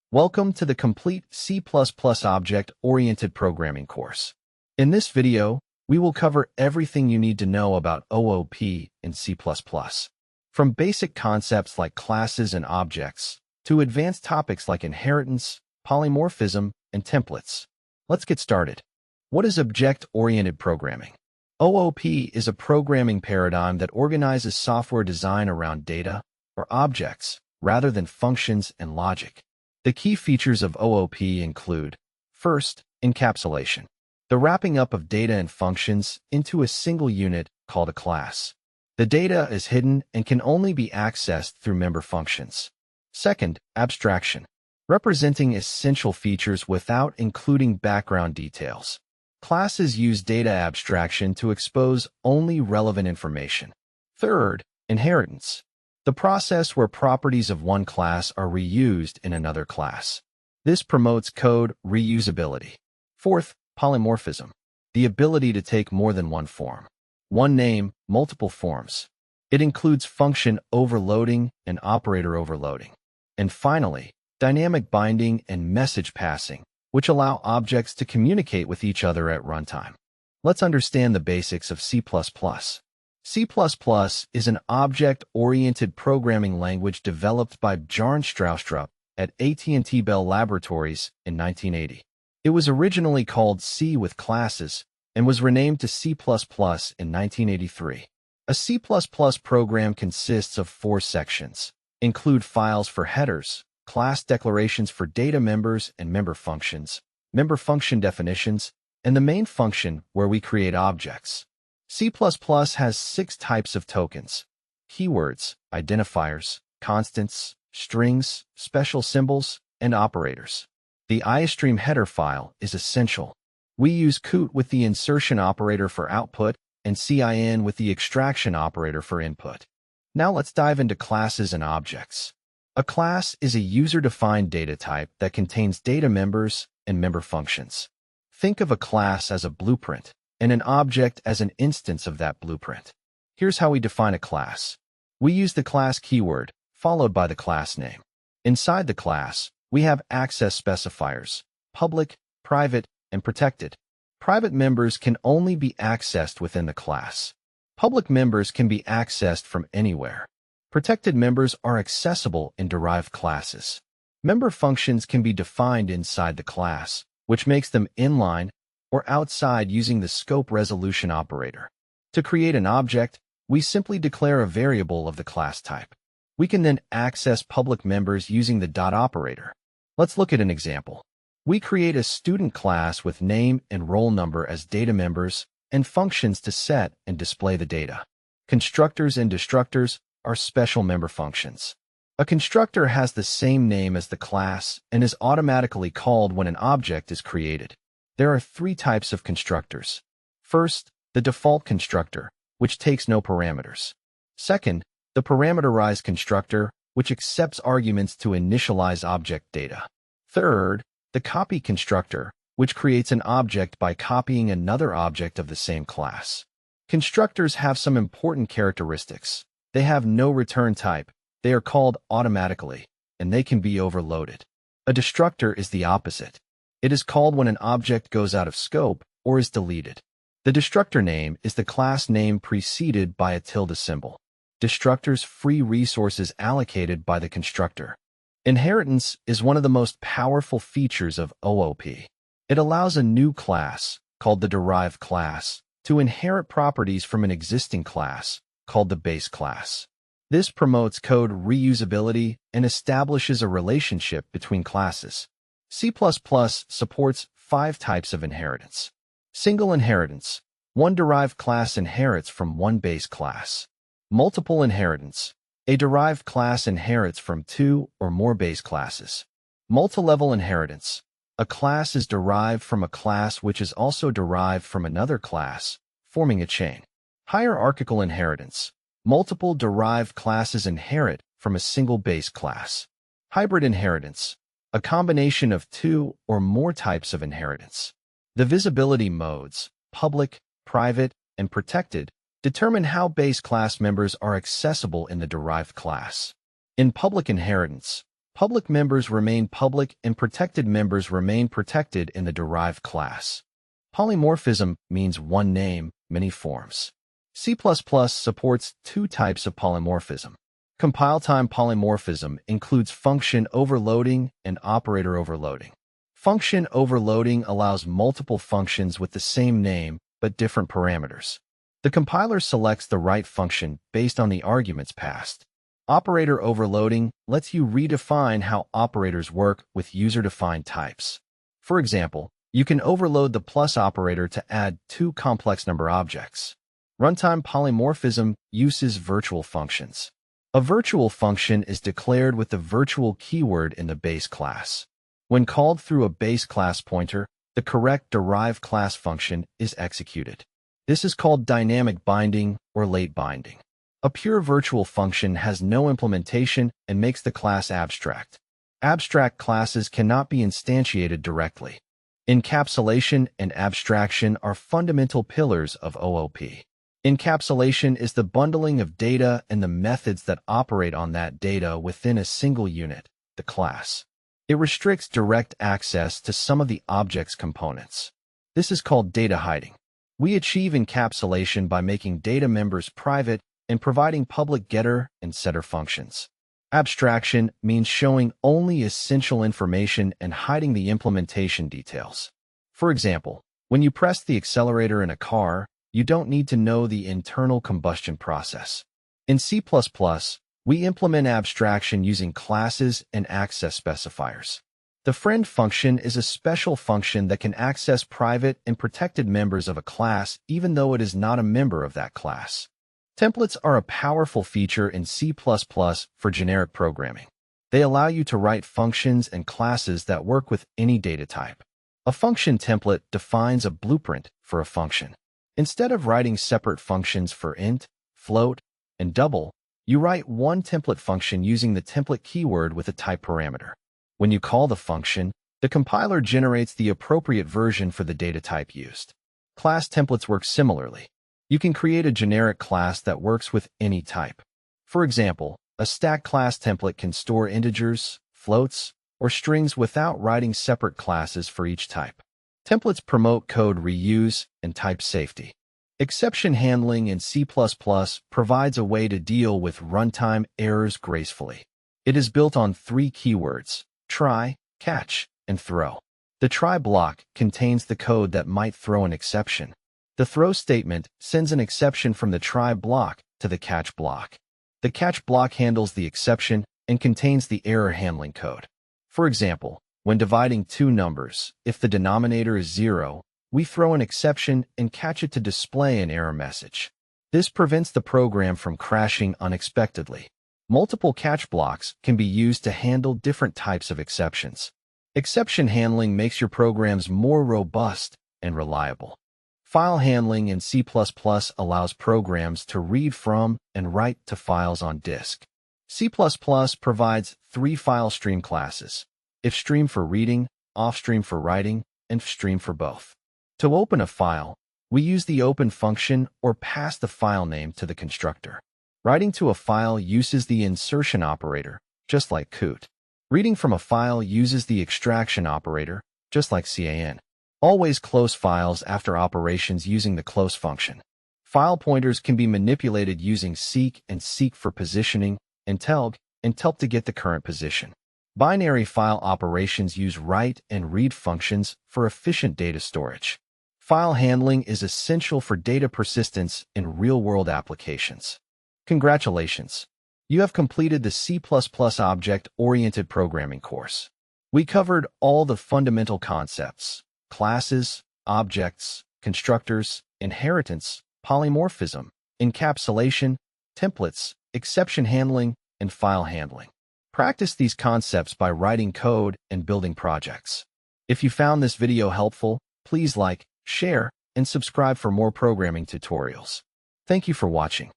Welcome to the complete C++ Object-Oriented Programming course. In this video, we will cover everything you need to know about OOP in C++, from basic concepts like classes and objects to advanced topics like inheritance, polymorphism, and templates. Let's get started. What is object-oriented programming? OOP is a programming paradigm that organizes software design around data or objects rather than functions and logic. The key features of OOP include, first, encapsulation, the wrapping up of data and functions into a single unit called a class. The data is hidden and can only be accessed through member functions. Second, abstraction, representing essential features without including background details. Classes use data abstraction to expose only relevant information. Third, inheritance, the process where properties of one class are reused in another class. This promotes code reusability. Fourth, polymorphism, the ability to take more than one form. One name, multiple forms. It includes function overloading and operator overloading. And finally, dynamic binding and message passing, which allow objects to communicate with each other at runtime. Let's understand the basics of C++. C++ is an object-oriented programming language developed by Bjarne Stroustrup at AT&T Bell Laboratories in 1980. It was originally called C with classes and was renamed to C++ in 1983. A C++ program consists of 4 sections, include files for headers, class declarations for data members and member functions, member function definitions, and the main function where we create objects. C++ has 6 types of tokens: keywords, identifiers, constants, strings, special symbols, and operators. The IOStream header file is essential. We use COUT with the insertion operator for output and CIN with the extraction operator for input. Now let's dive into classes and objects. A class is a user-defined data type that contains data members and member functions. Think of a class as a blueprint and an object as an instance of that blueprint. Here's how we define a class. We use the class keyword, followed by the class name. Inside the class, we have access specifiers: public, private, and protected. Private members can only be accessed within the class. Public members can be accessed from anywhere. Protected members are accessible in derived classes. Member functions can be defined inside the class, which makes them inline or outside using the scope resolution operator. To create an object, we simply declare a variable of the class type. We can then access public members using the dot operator. Let's look at an example. We create a student class with name and roll number as data members and functions to set and display the data. Constructors and destructors are special member functions. A constructor has the same name as the class and is automatically called when an object is created. There are 3 types of constructors. First, the default constructor, which takes no parameters. Second, the parameterized constructor, which accepts arguments to initialize object data. Third, the copy constructor, which creates an object by copying another object of the same class. Constructors have some important characteristics. They have no return type, they are called automatically, and they can be overloaded. A destructor is the opposite. It is called when an object goes out of scope or is deleted. The destructor name is the class name preceded by a tilde symbol. Destructors free resources allocated by the constructor. Inheritance is one of the most powerful features of OOP. It allows a new class, called the derived class, to inherit properties from an existing class, called the base class. This promotes code reusability and establishes a relationship between classes. C++ supports 5 types of inheritance. Single inheritance. One derived class inherits from one base class. Multiple inheritance. A derived class inherits from 2 or more base classes. Multilevel inheritance. A class is derived from a class which is also derived from another class, forming a chain. Hierarchical inheritance. Multiple derived classes inherit from a single base class. Hybrid inheritance. A combination of 2 or more types of inheritance. The visibility modes, public, private, and protected, determine how base class members are accessible in the derived class. In public inheritance, Public members remain public and protected members remain protected in the derived class. Polymorphism means one name, many forms. C++ supports two types of polymorphism. Compile-time polymorphism includes function overloading and operator overloading. Function overloading allows multiple functions with the same name but different parameters. The compiler selects the right function based on the arguments passed. Operator overloading lets you redefine how operators work with user-defined types. For example, you can overload the plus operator to add two complex number objects. Runtime polymorphism uses virtual functions. A virtual function is declared with the virtual keyword in the base class. When called through a base class pointer, the correct derived class function is executed. This is called dynamic binding or late binding. A pure virtual function has no implementation and makes the class abstract. Abstract classes cannot be instantiated directly. Encapsulation and abstraction are fundamental pillars of OOP. Encapsulation is the bundling of data and the methods that operate on that data within a single unit, the class. It restricts direct access to some of the object's components. This is called data hiding. We achieve encapsulation by making data members private and providing public getter and setter functions. Abstraction means showing only essential information and hiding the implementation details. For example, when you press the accelerator in a car, you don't need to know the internal combustion process. In C++, we implement abstraction using classes and access specifiers. The friend function is a special function that can access private and protected members of a class even though it is not a member of that class. Templates are a powerful feature in C++ for generic programming. They allow you to write functions and classes that work with any data type. A function template defines a blueprint for a function. Instead of writing separate functions for int, float, and double, you write one template function using the template keyword with a type parameter. When you call the function, the compiler generates the appropriate version for the data type used. Class templates work similarly. You can create a generic class that works with any type. For example, a stack class template can store integers, floats, or strings without writing separate classes for each type. Templates promote code reuse and type safety. Exception handling in C++ provides a way to deal with runtime errors gracefully. It is built on three keywords: try, catch, and throw. The try block contains the code that might throw an exception. The throw statement sends an exception from the try block to the catch block. The catch block handles the exception and contains the error handling code. For example, when dividing two numbers, if the denominator is 0, we throw an exception and catch it to display an error message. This prevents the program from crashing unexpectedly. Multiple catch blocks can be used to handle different types of exceptions. Exception handling makes your programs more robust and reliable. File handling in C++ allows programs to read from and write to files on disk. C++ provides three file stream classes: ifstream for reading, offstream for writing, and fstream for both. To open a file, we use the open function or pass the file name to the constructor. Writing to a file uses the insertion operator, just like COUT. Reading from a file uses the extraction operator, just like CAN. Always close files after operations using the close function. File pointers can be manipulated using seek and seek for positioning, and telg to get the current position. Binary file operations use write and read functions for efficient data storage. File handling is essential for data persistence in real-world applications. Congratulations! You have completed the C++ Object-Oriented Programming course. We covered all the fundamental concepts: classes, objects, constructors, inheritance, polymorphism, encapsulation, templates, exception handling, and file handling. Practice these concepts by writing code and building projects. If you found this video helpful, please like, share, and subscribe for more programming tutorials. Thank you for watching.